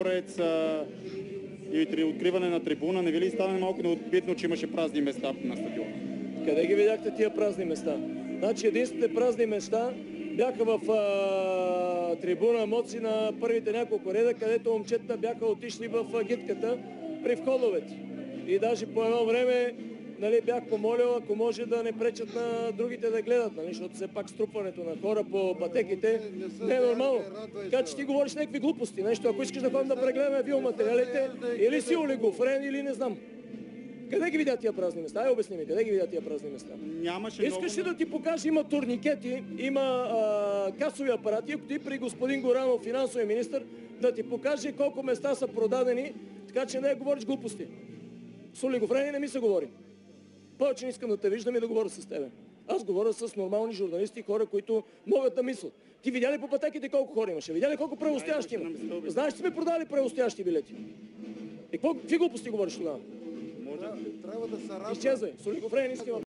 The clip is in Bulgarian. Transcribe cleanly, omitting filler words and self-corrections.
прец и при откриване на трибуна, не ви ли стане малко необидно, че имаше празни места на стадиона? Къде ги видяхте тия празни места? Значи единствените празни места бяха в трибуна Моци на първите няколко реда, където момчета бяха отишли в гидката при входовете. И даже по едно време бях помолил, ако може да не пречат на другите да гледат, защото все пак струпването на хора по пътеките не е нормално. Така че ти говориш някакви глупости. Нещо, ако искаш да ходим да прегледаме видеоматериалите, или си олигофрен, или не знам. Къде ги видя тия празни места? Ай, обясни ми, къде ги видя тия празни места? Искаш ли да ти покажа, има турникети, има касови апарати, ако ти при господин Горанов, финансовия министър, да ти покаже колко места са продадени, така че не говориш глупости. С олигофрени не ми се говори. Повече не искам да те виждам и да говоря с тебе. Аз говоря с нормални журналисти, хора, които могат да мислят. Ти видя ли по пътеките колко хора имаше? Видя ли колко преустоящи има? Знаеш, че сме продали преустоящи билети? И какви глупости говориш тогава? Трябва да се радва. Изчезвай. С олигофрени не искам.